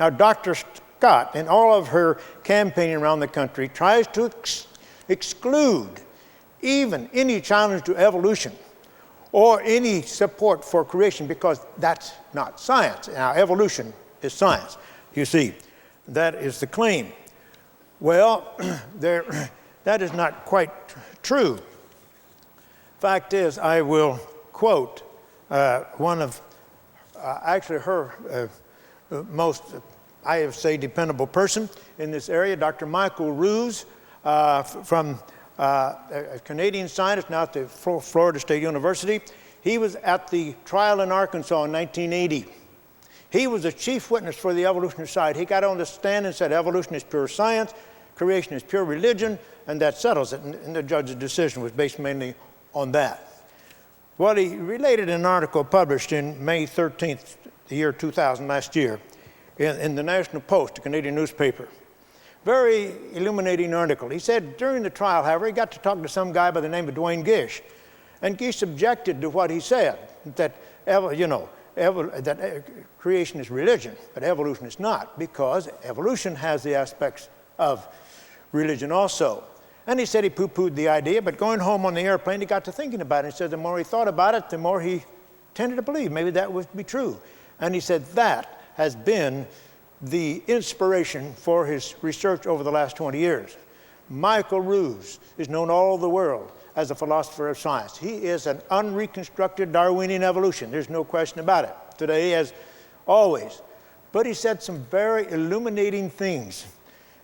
Now, Dr. Scott, in all of her campaigning around the country, tries to exclude even any challenge to evolution or any support for creation, because that's not science. Now, evolution is science. You see, that is the claim. Well, that is not quite true. Fact is, I will quote one of actually her most, I would say, dependable person in this area, Dr. Michael Ruse, from a Canadian scientist now at the Florida State University. He was at the trial in Arkansas in 1980. He was the chief witness for the evolutionist side. He got on the stand and said evolution is pure science, creation is pure religion, and that settles it. And the judge's decision was based mainly on that. Well, he related an article published in May 13th, the year 2000, last year, in the National Post, a Canadian newspaper. Very illuminating article. He said during the trial, however, he got to talk to some guy by the name of Duane Gish. And Gish objected to what he said, that, that creation is religion, but evolution is not, because evolution has the aspects of religion also. And he said he poo-pooed the idea, but going home on the airplane, he got to thinking about it. He said the more he thought about it, the more he tended to believe maybe that would be true. And he said that has been the inspiration for his research over the last 20 years. Michael Ruse is known all over the world as a philosopher of science. He is an unreconstructed Darwinian evolution. There's no question about it, today as always. But he said some very illuminating things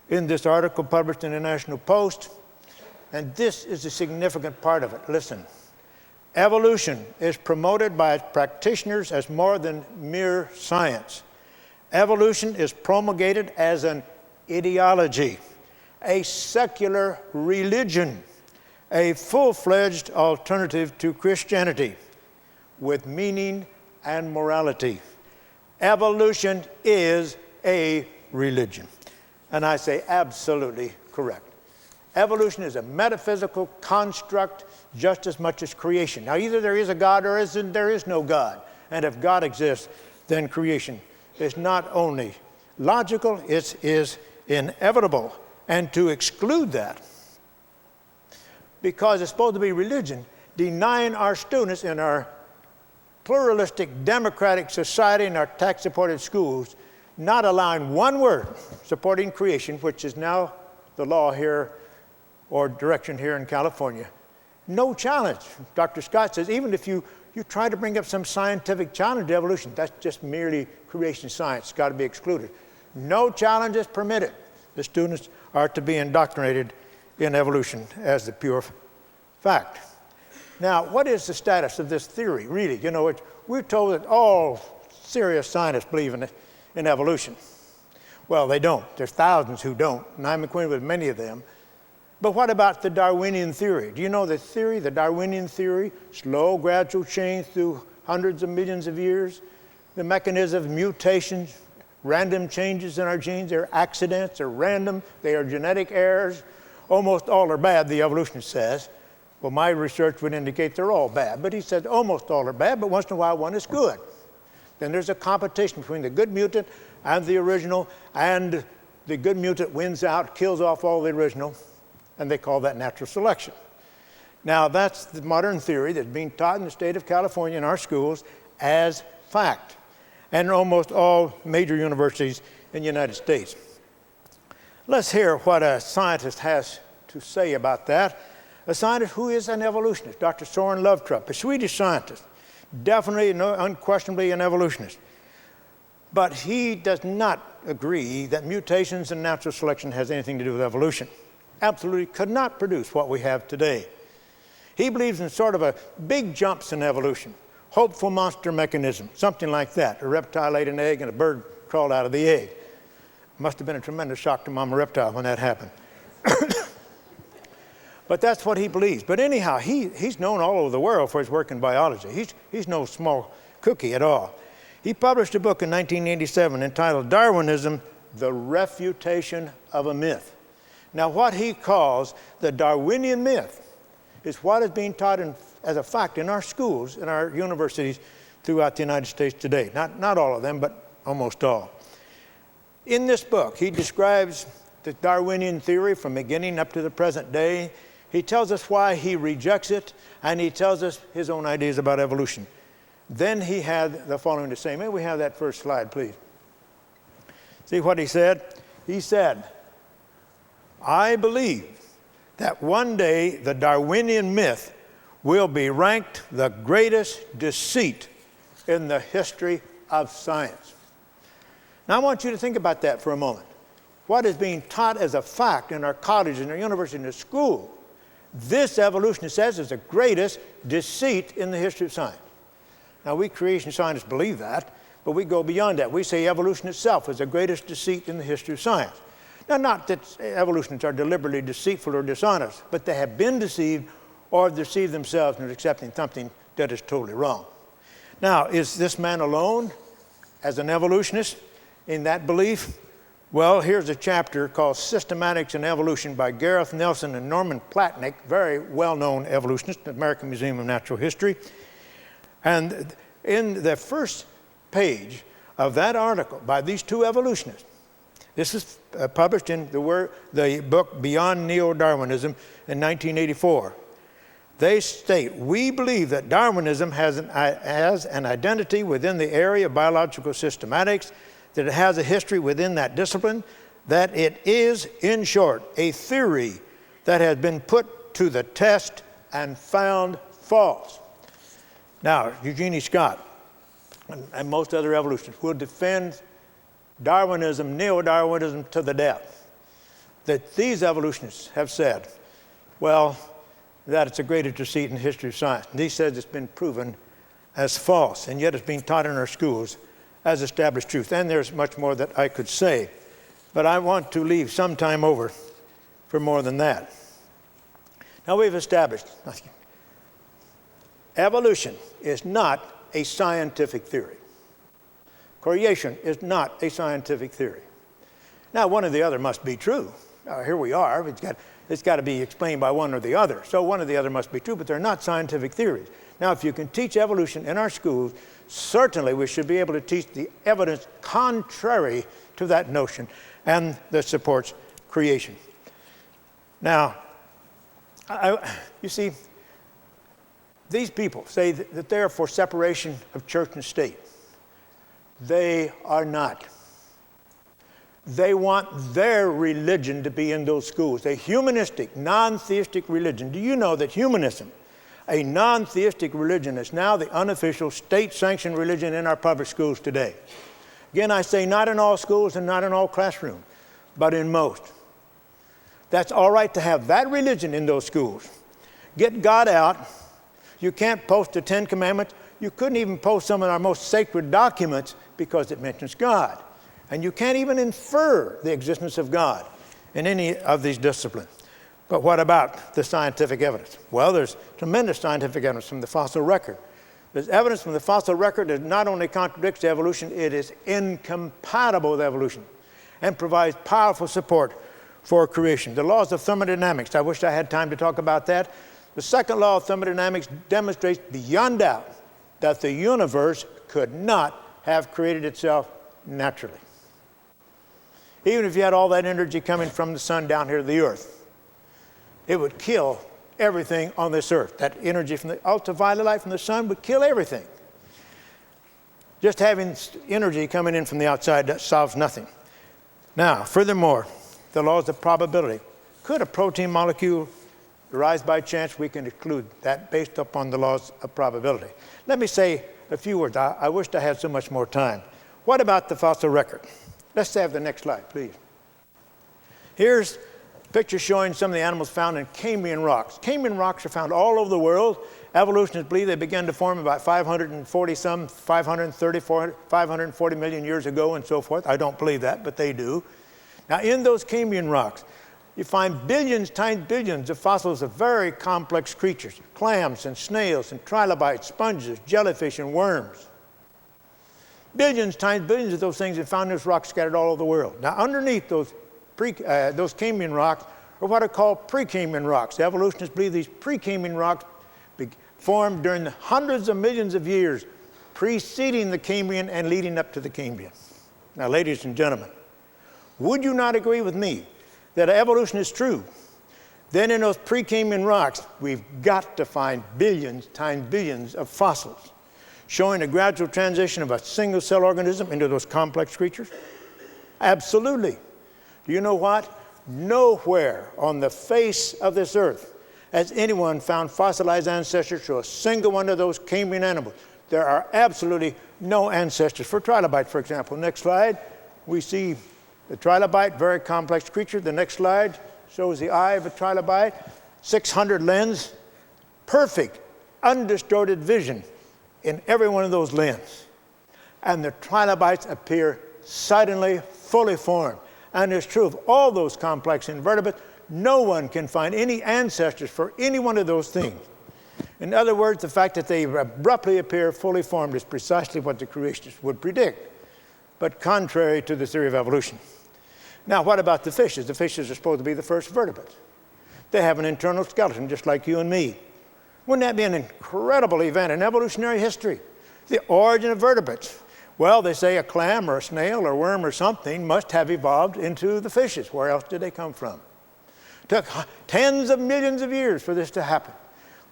in this article published in the National Post, and this is a significant part of it. Listen, evolution is promoted by its practitioners as more than mere science. Evolution is promulgated as an ideology, a secular religion, a full-fledged alternative to Christianity with meaning and morality. Evolution is a religion. And I say absolutely correct. Evolution is a metaphysical construct just as much as creation. Now, either there is a God or there is no God. And if God exists, then creation is not only logical, it is inevitable. And to exclude that, because it's supposed to be religion, denying our students in our pluralistic democratic society and our tax-supported schools, not allowing one word supporting creation, which is now the law here or direction here in California. No challenge. Dr. Scott says even if you try to bring up some scientific challenge to evolution, that's just merely creation science. It's got to be excluded. No challenge is permitted. The students are to be indoctrinated in evolution as the pure fact. Now, what is the status of this theory, really? You know, we're told that all serious scientists believe in evolution. Well, they don't. There's thousands who don't, and I'm acquainted with many of them. But what about the Darwinian theory? Do you know the theory, the Darwinian theory? Slow, gradual change through hundreds of millions of years. The mechanism of mutations, random changes in our genes. They're accidents, they're random, they are genetic errors. Almost all are bad, the evolutionist says. Well, my research would indicate they're all bad. But he said almost all are bad, but once in a while one is good. Then there's a competition between the good mutant and the original, and the good mutant wins out, kills off all the original, and they call that natural selection. Now, that's the modern theory that's being taught in the state of California in our schools as fact, and in almost all major universities in the United States. Let's hear what a scientist has to say about that. A scientist who is an evolutionist, Dr. Soren Lovetrop, a Swedish scientist, definitely, unquestionably an evolutionist. But he does not agree that mutations and natural selection has anything to do with evolution. Absolutely could not produce what we have today. He believes in sort of a big jumps in evolution, hopeful monster mechanism, something like that. A reptile laid an egg and a bird crawled out of the egg. Must have been a tremendous shock to Mama Reptile when that happened. But that's what he believes. But anyhow, he's known all over the world for his work in biology. He's no small cookie at all. He published a book in 1987 entitled Darwinism, The Refutation of a Myth. Now, what he calls the Darwinian myth is what is being taught as a fact in our schools, in our universities throughout the United States today. Not all of them, but almost all. In this book, he describes the Darwinian theory from beginning up to the present day. He tells us why he rejects it, and he tells us his own ideas about evolution. Then he had the following to say. May we have that first slide, please? See what he said? He said, I believe that one day the Darwinian myth will be ranked the greatest deceit in the history of science. Now I want you to think about that for a moment. What is being taught as a fact in our colleges, in our universities, in the school, this evolutionist says is the greatest deceit in the history of science. Now we creation scientists believe that, but we go beyond that. We say evolution itself is the greatest deceit in the history of science. Now, not that evolutionists are deliberately deceitful or dishonest, but they have been deceived or deceived themselves into accepting something that is totally wrong. Now, is this man alone as an evolutionist in that belief? Well, here's a chapter called Systematics in Evolution by Gareth Nelson and Norman Platnick, very well-known evolutionists at the American Museum of Natural History. And in the first page of that article by these two evolutionists, this is published in the book Beyond Neo-Darwinism in 1984. They state, we believe that Darwinism has an identity within the area of biological systematics, that it has a history within that discipline, that it is, in short, a theory that has been put to the test and found false. Now, Eugenie Scott and most other evolutionists will defend Darwinism, neo-Darwinism to the death. That these evolutionists have said, well, that it's a greater deceit in the history of science. And he says it's been proven as false, and yet it's being taught in our schools as established truth. And there's much more that I could say, but I want to leave some time over for more than that. Now we've established evolution is not a scientific theory. Creation is not a scientific theory. Now, one or the other must be true. Here we are. It's got to be explained by one or the other. So one or the other must be true, but they're not scientific theories. Now, if you can teach evolution in our schools, certainly we should be able to teach the evidence contrary to that notion and that supports creation. Now, you see, these people say that they're for separation of church and state. They are not. They want their religion to be in those schools, a humanistic, non-theistic religion. Do you know that humanism, a non-theistic religion, is now the unofficial state-sanctioned religion in our public schools today? Again, I say not in all schools and not in all classrooms, but in most. That's all right to have that religion in those schools. Get God out. You can't post the Ten Commandments. You couldn't even post some of our most sacred documents because it mentions God. And you can't even infer the existence of God in any of these disciplines. But what about the scientific evidence? Well, there's tremendous scientific evidence from the fossil record. There's evidence from the fossil record that not only contradicts evolution, it is incompatible with evolution and provides powerful support for creation. The laws of thermodynamics, I wish I had time to talk about that. The second law of thermodynamics demonstrates beyond doubt that the universe could not have created itself naturally. Even if you had all that energy coming from the sun down here to the earth, it would kill everything on this earth. That energy from the ultraviolet light from the sun would kill everything. Just having energy coming in from the outside, that solves nothing. Now, furthermore, the laws of probability. Could a protein molecule arise by chance? We can exclude that based upon the laws of probability. Let me say a few words. I wished I had so much more time. What about the fossil record? Let's have the next slide, please. Here's a picture showing some of the animals found in Cambrian rocks. Cambrian rocks are found all over the world. Evolutionists believe they began to form about 540 million years ago and so forth. I don't believe that, but they do. Now, in those Cambrian rocks, you find billions times billions of fossils of very complex creatures, clams and snails and trilobites, sponges, jellyfish, and worms. Billions times billions of those things are found in those rocks scattered all over the world. Now, underneath those Cambrian rocks are what are called Precambrian rocks. Evolutionists believe these Precambrian rocks formed during the hundreds of millions of years preceding the Cambrian and leading up to the Cambrian. Now, ladies and gentlemen, Would you not agree with me that evolution is true? Then in those Precambrian rocks, we've got to find billions times billions of fossils showing a gradual transition of a single-cell organism into those complex creatures? Absolutely. Do you know what? Nowhere on the face of this earth has anyone found fossilized ancestors to a single one of those Cambrian animals. There are absolutely no ancestors. For trilobite, for example, next slide, we see the trilobite, very complex creature. The next slide shows the eye of a trilobite, 600 lens, perfect, undistorted vision in every one of those lenses. And the trilobites appear suddenly fully formed. And it's true of all those complex invertebrates, no one can find any ancestors for any one of those things. In other words, the fact that they abruptly appear fully formed is precisely what the creationists would predict, but contrary to the theory of evolution. Now, what about the fishes? The fishes are supposed to be the first vertebrates. They have an internal skeleton just like you and me. Wouldn't that be an incredible event in evolutionary history? The origin of vertebrates. Well, they say a clam or a snail or worm or something must have evolved into the fishes. Where else did they come from? It took tens of millions of years for this to happen.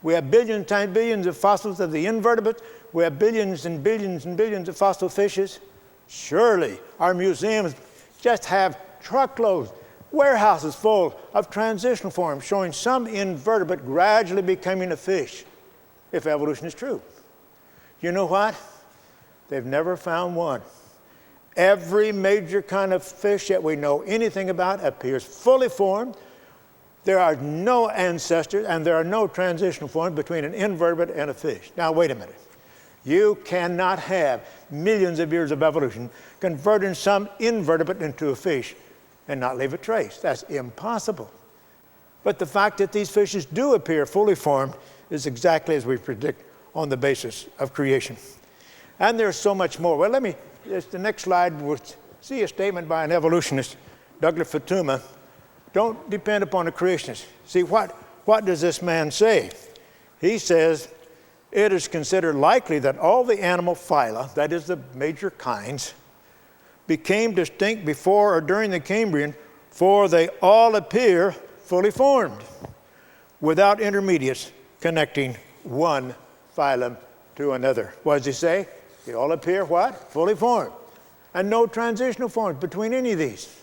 We have billions times billions of fossils of the invertebrates. We have billions and billions and billions of fossil fishes. Surely our museums just have truckloads, warehouses full of transitional forms showing some invertebrate gradually becoming a fish, if evolution is true. You know what? They've never found one. Every major kind of fish that we know anything about appears fully formed. There are no ancestors and there are no transitional forms between an invertebrate and a fish. Now, wait a minute. You cannot have millions of years of evolution converting some invertebrate into a fish and not leave a trace. That's impossible. But the fact that these fishes do appear fully formed is exactly as we predict on the basis of creation. And there's so much more. Well, the next slide, we'll see a statement by an evolutionist, Douglas Futuyma. Don't depend upon a creationist. See, what does this man say? He says, it is considered likely that all the animal phyla, that is the major kinds, became distinct before or during the Cambrian, for they all appear fully formed, without intermediates connecting one phylum to another. What does he say? They all appear what? Fully formed. And no transitional forms between any of these.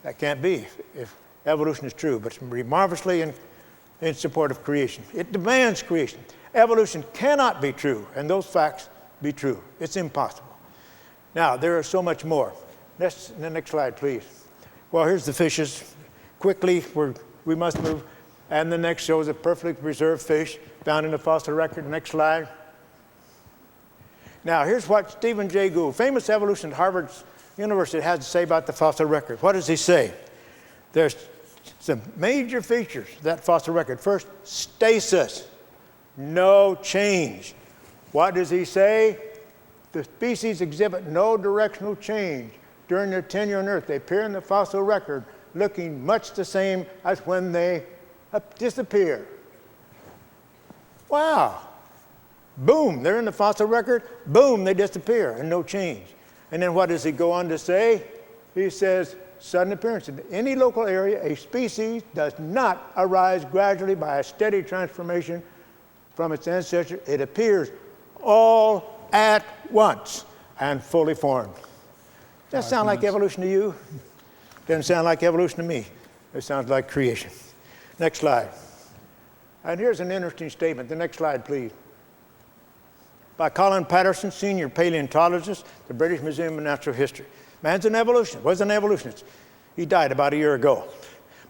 That can't be if evolution is true, but it's marvelously in support of creation. It demands creation. Evolution cannot be true, and those facts be true. It's impossible. Now, there is so much more. The next slide, please. Well, here's the fishes. Quickly, we must move. And the next shows a perfectly preserved fish found in the fossil record. Next slide. Now, here's what Stephen Jay Gould, famous evolutionist at Harvard University, has to say about the fossil record. What does he say? There's some major features of that fossil record. First, stasis, no change. What does he say? The species exhibit no directional change during their tenure on Earth. They appear in the fossil record looking much the same as when they disappear. Wow. Boom, they're in the fossil record. Boom, they disappear and no change. And then what does he go on to say? He says, sudden appearance. In any local area, a species does not arise gradually by a steady transformation from its ancestor. It appears all at once and fully formed. Does that sound like evolution to you? Doesn't sound like evolution to me. It sounds like creation. Next slide. And here's an interesting statement. The next slide, please. By Colin Patterson, senior paleontologist, the British Museum of Natural History. Man's an evolutionist, was an evolutionist. He died about a year ago.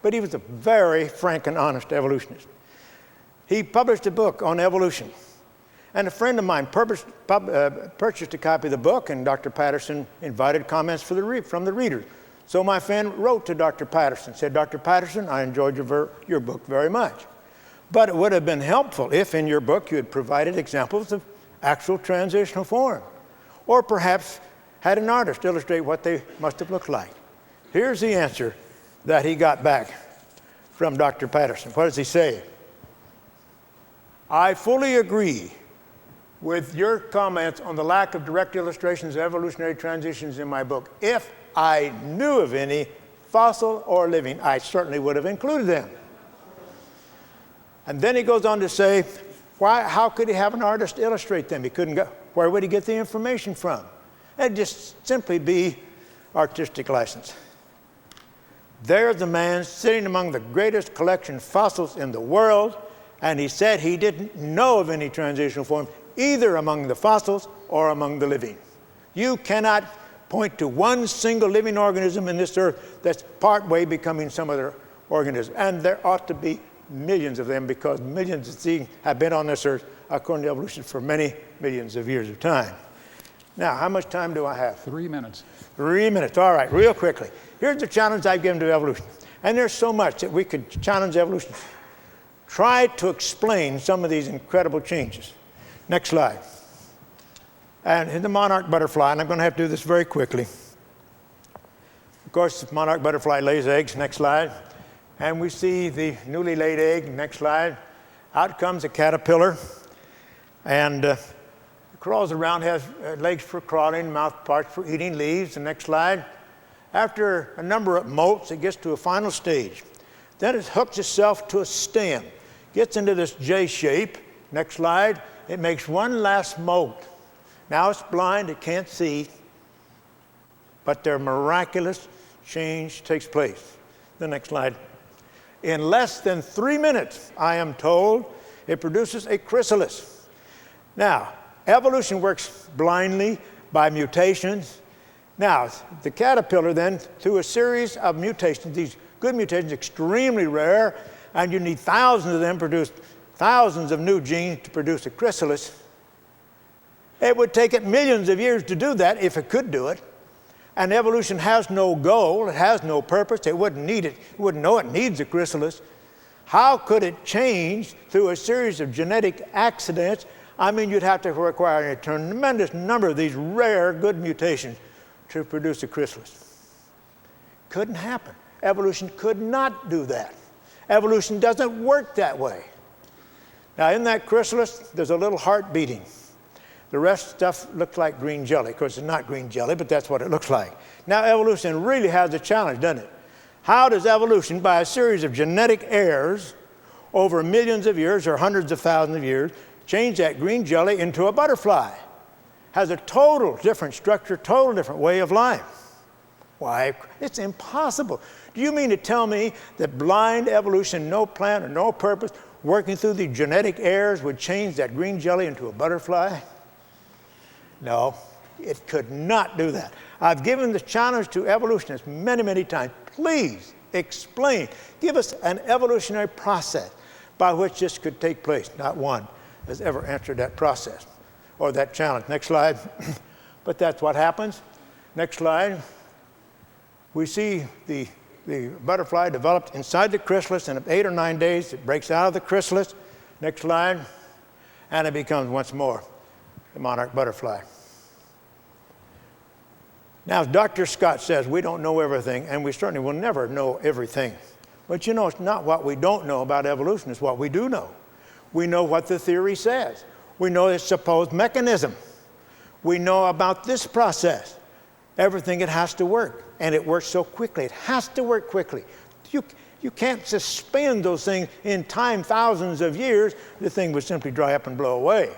But he was a very frank and honest evolutionist. He published a book on evolution. And a friend of mine purchased a copy of the book, and Dr. Patterson invited comments from the readers. So my friend wrote to Dr. Patterson, said, Dr. Patterson, I enjoyed your book very much. But it would have been helpful if in your book you had provided examples of actual transitional form, or perhaps had an artist illustrate what they must have looked like. Here's the answer that he got back from Dr. Patterson. What does he say? I fully agree with your comments on the lack of direct illustrations of evolutionary transitions in my book. If I knew of any, fossil or living, I certainly would have included them. And then he goes on to say, how could he have an artist illustrate them? He couldn't go. Where would he get the information from? It'd just simply be artistic license. There's a man sitting among the greatest collection of fossils in the world, and he said he didn't know of any transitional form either among the fossils or among the living. You cannot point to one single living organism in this earth that's partway becoming some other organism. And there ought to be millions of them, because millions of things have been on this earth according to evolution for many millions of years of time. Now, how much time do I have? 3 minutes. 3 minutes. All right, real quickly. Here's the challenge I've given to evolution. And there's so much that we could challenge evolution. Try to explain some of these incredible changes. Next slide. And in the monarch butterfly, and I'm going to have to do this very quickly. Of course, the monarch butterfly lays eggs. Next slide. And we see the newly laid egg. Next slide. Out comes a caterpillar. And crawls around, has legs for crawling, mouth parts for eating leaves. The next slide. After a number of molts, it gets to a final stage. Then it hooks itself to a stem, gets into this J shape. Next slide. It makes one last molt. Now it's blind, it can't see, but their miraculous change takes place. The next slide. In less than 3 minutes, I am told, it produces a chrysalis. Now, evolution works blindly by mutations. Now, the caterpillar then, through a series of mutations, these good mutations, extremely rare, and you need thousands of them, produce thousands of new genes to produce a chrysalis. It would take it millions of years to do that if it could do it. And evolution has no goal, it has no purpose, it wouldn't need it, it wouldn't know it needs a chrysalis. How could it change through a series of genetic accidents? I mean, you'd have to require a tremendous number of these rare good mutations to produce a chrysalis. Couldn't happen. Evolution could not do that. Evolution doesn't work that way. Now, in that chrysalis, there's a little heart beating. The rest stuff looks like green jelly. Of course, it's not green jelly, but that's what it looks like. Now, evolution really has a challenge, doesn't it? How does evolution, by a series of genetic errors over millions of years or hundreds of thousands of years, change that green jelly into a butterfly? Has a total different structure, total different way of life. Why? It's impossible. Do you mean to tell me that blind evolution, no plan or no purpose, working through the genetic errors would change that green jelly into a butterfly? No, it could not do that. I've given the challenge to evolutionists many, many times. Please explain. Give us an evolutionary process by which this could take place. Not one has ever answered that process or that challenge. Next slide. But that's what happens. Next slide. We see the butterfly developed inside the chrysalis. In 8 or 9 days, it breaks out of the chrysalis. Next slide. And it becomes once more the monarch butterfly. Now, as Dr. Scott says, we don't know everything, and we certainly will never know everything. But you know, it's not what we don't know about evolution, it's what we do know. We know what the theory says. We know its supposed mechanism. We know about this process. Everything, it has to work, and it works so quickly. It has to work quickly. You can't suspend those things in time, thousands of years. The thing would simply dry up and blow away.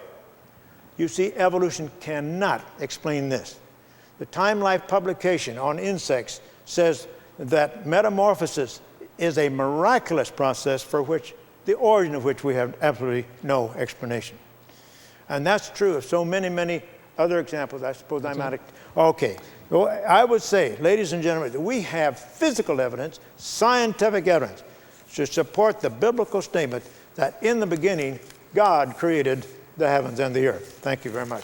You see, evolution cannot explain this. The Time Life publication on insects says that metamorphosis is a miraculous process for which the origin of which we have absolutely no explanation. And that's true of so many, many other examples. I suppose I'm out of... Okay. Well, I would say, ladies and gentlemen, that we have physical evidence, scientific evidence, to support the biblical statement that in the beginning, God created the heavens and the earth. Thank you very much.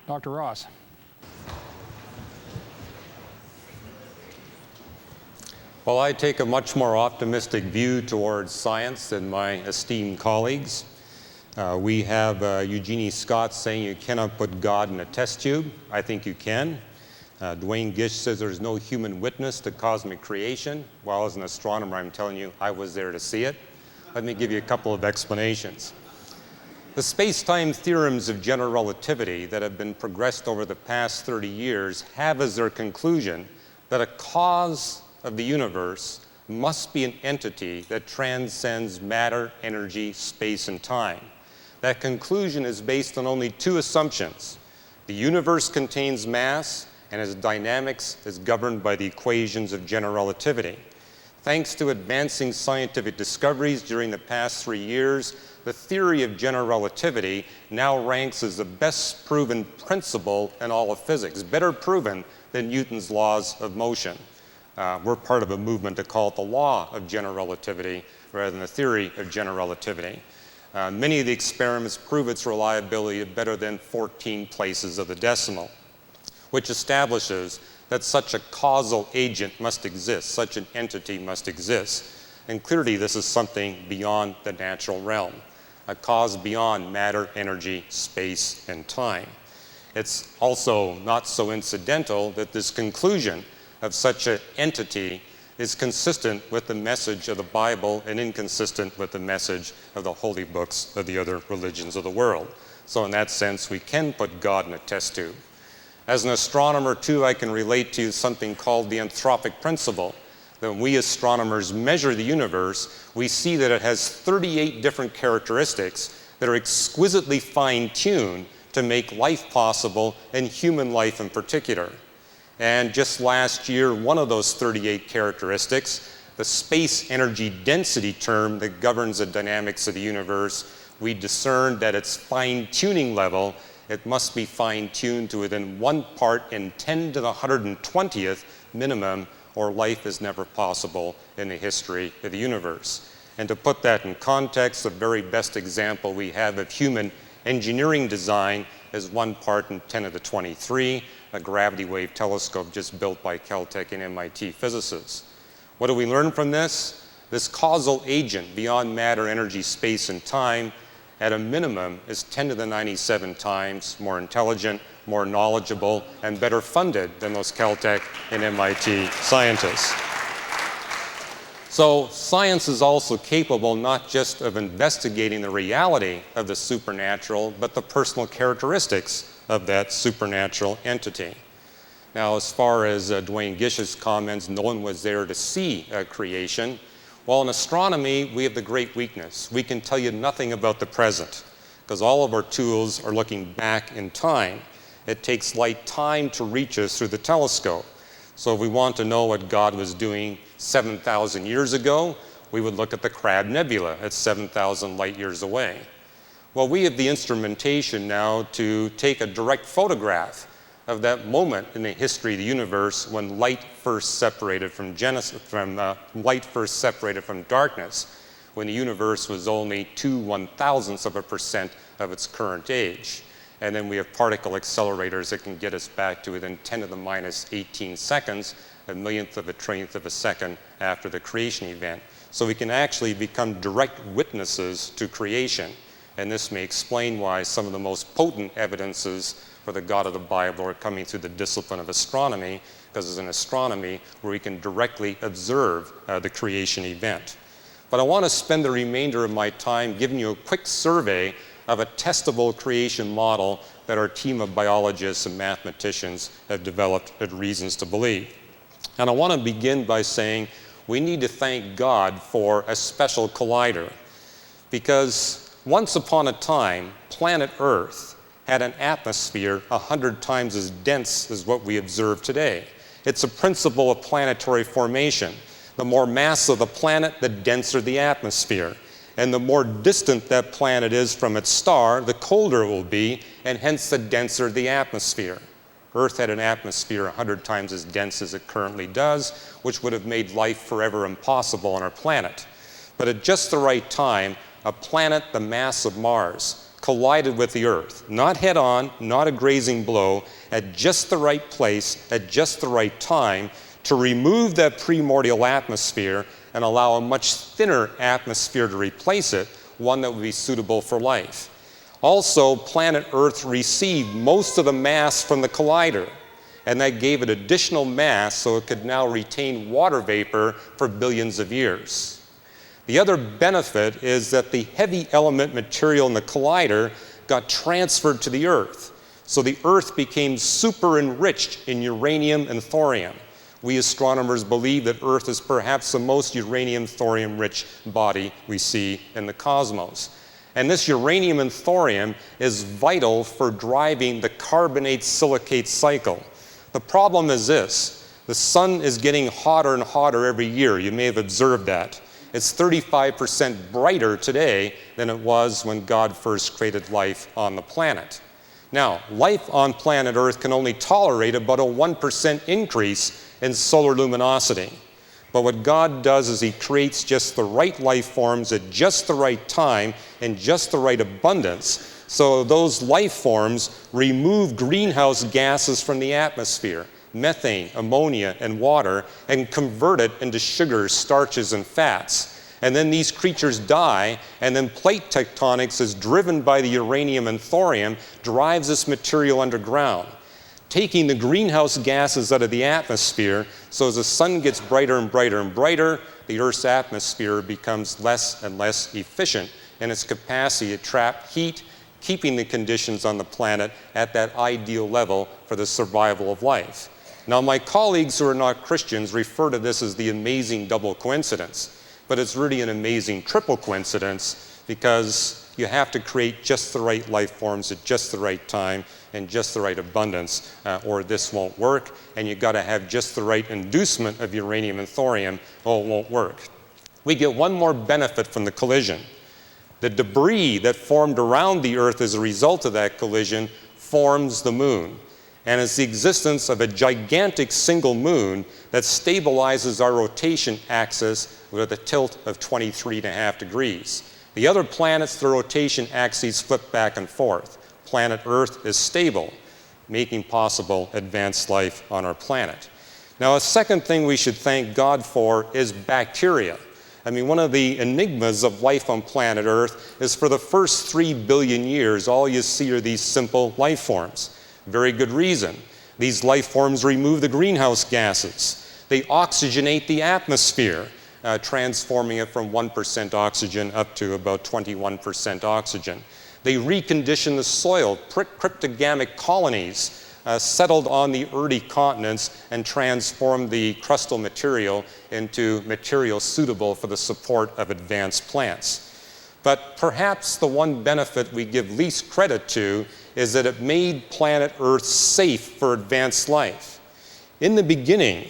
Dr. Ross. Well, I take a much more optimistic view towards science than my esteemed colleagues. We have Eugenie Scott saying you cannot put God in a test tube. I think you can. Duane Gish says there's no human witness to cosmic creation. Well, as an astronomer, I'm telling you, I was there to see it. Let me give you a couple of explanations. The space-time theorems of general relativity that have been progressed over the past 30 years have as their conclusion that a cause of the universe must be an entity that transcends matter, energy, space, and time. That conclusion is based on only two assumptions. The universe contains mass, and its dynamics is governed by the equations of general relativity. Thanks to advancing scientific discoveries during the past 3 years, the theory of general relativity now ranks as the best proven principle in all of physics, better proven than Newton's laws of motion. We're part of a movement to call it the law of general relativity rather than the theory of general relativity. Many of the experiments prove its reliability at better than 14 places of the decimal, which establishes that such a causal agent must exist, such an entity must exist. And clearly this is something beyond the natural realm, a cause beyond matter, energy, space, and time. It's also not so incidental that this conclusion of such an entity is consistent with the message of the Bible and inconsistent with the message of the holy books of the other religions of the world. So in that sense, we can put God in a test tube. As an astronomer, too, I can relate to something called the anthropic principle. That when we astronomers measure the universe, we see that it has 38 different characteristics that are exquisitely fine-tuned to make life possible, and human life in particular. And just last year, one of those 38 characteristics, the space energy density term that governs the dynamics of the universe, we discerned that its fine-tuning level, it must be fine-tuned to within 1 part in 10 to the 120th minimum, or life is never possible in the history of the universe. And to put that in context, the very best example we have of human engineering design is 1 part in 10 to the 23, a gravity wave telescope just built by Caltech and MIT physicists. What do we learn from this? This causal agent beyond matter, energy, space, and time, at a minimum, is 10 to the 97 times more intelligent, more knowledgeable, and better funded than those Caltech and MIT scientists. So science is also capable not just of investigating the reality of the supernatural, but the personal characteristics of that supernatural entity. Now, as far as Duane Gish's comments, no one was there to see creation. Well, in astronomy, we have the great weakness. We can tell you nothing about the present, because all of our tools are looking back in time. It takes light time to reach us through the telescope. So if we want to know what God was doing 7,000 years ago, we would look at the Crab Nebula at 7,000 light years away. Well, we have the instrumentation now to take a direct photograph of that moment in the history of the universe when light first separated from darkness, when the universe was only 2/1000% of its current age. And then we have particle accelerators that can get us back to within 10 to the minus 18 seconds, a millionth of a trillionth of a second after the creation event. So we can actually become direct witnesses to creation. And this may explain why some of the most potent evidences for the God of the Bible are coming through the discipline of astronomy, because it's in astronomy where we can directly observe the creation event. But I want to spend the remainder of my time giving you a quick survey of a testable creation model that our team of biologists and mathematicians have developed at Reasons to Believe. And I want to begin by saying we need to thank God for a special collider, because once upon a time, planet Earth had an atmosphere 100 times as dense as what we observe today. It's a principle of planetary formation. The more mass of the planet, the denser the atmosphere. And the more distant that planet is from its star, the colder it will be, and hence the denser the atmosphere. Earth had an atmosphere 100 times as dense as it currently does, which would have made life forever impossible on our planet. But at just the right time, a planet the mass of Mars collided with the Earth, not head-on, not a grazing blow, at just the right place, at just the right time, to remove that primordial atmosphere and allow a much thinner atmosphere to replace it, one that would be suitable for life. Also, planet Earth received most of the mass from the collider, and that gave it additional mass so it could now retain water vapor for billions of years. The other benefit is that the heavy element material in the collider got transferred to the Earth. So the Earth became super enriched in uranium and thorium. We astronomers believe that Earth is perhaps the most uranium-thorium-rich body we see in the cosmos. And this uranium and thorium is vital for driving the carbonate-silicate cycle. The problem is this: the sun is getting hotter and hotter every year. You may have observed that. It's 35% brighter today than it was when God first created life on the planet. Now, life on planet Earth can only tolerate about a 1% increase in solar luminosity. But what God does is He creates just the right life forms at just the right time and just the right abundance, so those life forms remove greenhouse gases from the atmosphere, methane, ammonia, and water, and convert it into sugars, starches, and fats. And then these creatures die, and then plate tectonics is driven by the uranium and thorium, drives this material underground, taking the greenhouse gases out of the atmosphere. So as the sun gets brighter and brighter and brighter, the Earth's atmosphere becomes less and less efficient in its capacity to trap heat, keeping the conditions on the planet at that ideal level for the survival of life. Now, my colleagues who are not Christians refer to this as the amazing double coincidence, but it's really an amazing triple coincidence, because you have to create just the right life forms at just the right time and just the right abundance, or this won't work. And you've got to have just the right inducement of uranium and thorium, or it won't work. We get one more benefit from the collision. The debris that formed around the Earth as a result of that collision forms the moon. And it's the existence of a gigantic single moon that stabilizes our rotation axis with a tilt of 23.5 degrees. The other planets, the rotation axes flip back and forth. Planet Earth is stable, making possible advanced life on our planet. Now, a second thing we should thank God for is bacteria. I mean, one of the enigmas of life on planet Earth is for the first 3 billion years, all you see are these simple life forms. Very good reason. These life forms remove the greenhouse gases. They oxygenate the atmosphere, transforming it from 1% oxygen up to about 21% oxygen. They recondition the soil. Cryptogamic colonies settled on the early continents and transformed the crustal material into material suitable for the support of advanced plants. But perhaps the one benefit we give least credit to is that it made planet Earth safe for advanced life. In the beginning,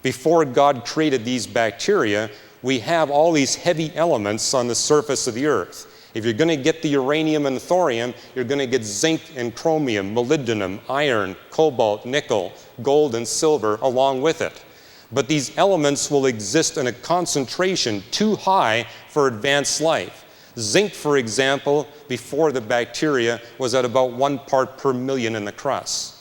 before God created these bacteria, we have all these heavy elements on the surface of the Earth. If you're going to get the uranium and the thorium, you're going to get zinc and chromium, molybdenum, iron, cobalt, nickel, gold, and silver along with it. But these elements will exist in a concentration too high for advanced life. Zinc, for example, before the bacteria was at about 1 part per million in the crust.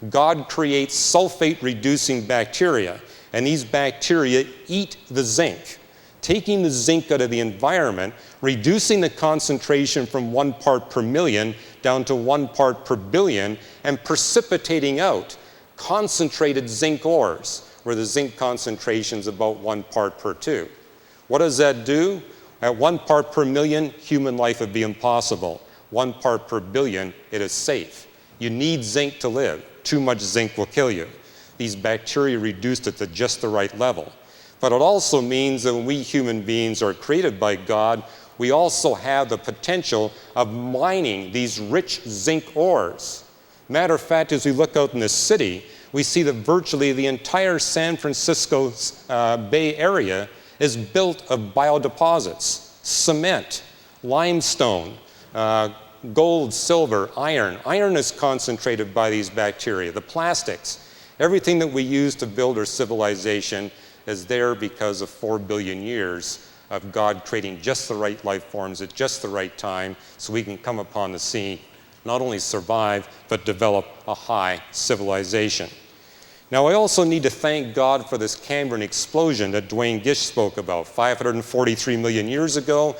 God creates sulfate-reducing bacteria, and these bacteria eat the zinc, taking the zinc out of the environment, reducing the concentration from 1 part per million down to 1 part per billion, and precipitating out concentrated zinc ores, where the zinc concentration is about 1 part per 2. What does that do? At 1 part per million, human life would be impossible. 1 part per billion, it is safe. You need zinc to live. Too much zinc will kill you. These bacteria reduced it to just the right level. But it also means that when we human beings are created by God, we also have the potential of mining these rich zinc ores. Matter of fact, as we look out in the city, we see that virtually the entire San Francisco Bay Area is built of biodeposits: cement, limestone, gold, silver, iron. Iron is concentrated by these bacteria. The plastics, everything that we use to build our civilization is there because of 4 billion years of God creating just the right life forms at just the right time so we can come upon the scene, not only survive, but develop a high civilization. Now, I also need to thank God for this Cambrian explosion that Duane Gish spoke about 543 million years ago.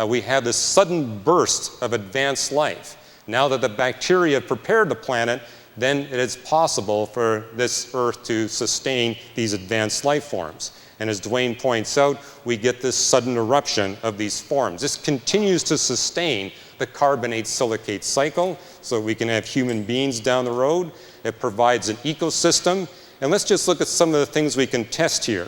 we have this sudden burst of advanced life. Now that the bacteria have prepared the planet, then it is possible for this Earth to sustain these advanced life forms. And as Dwayne points out, we get this sudden eruption of these forms. This continues to sustain the carbonate-silicate cycle so we can have human beings down the road. It provides an ecosystem. And let's just look at some of the things we can test here.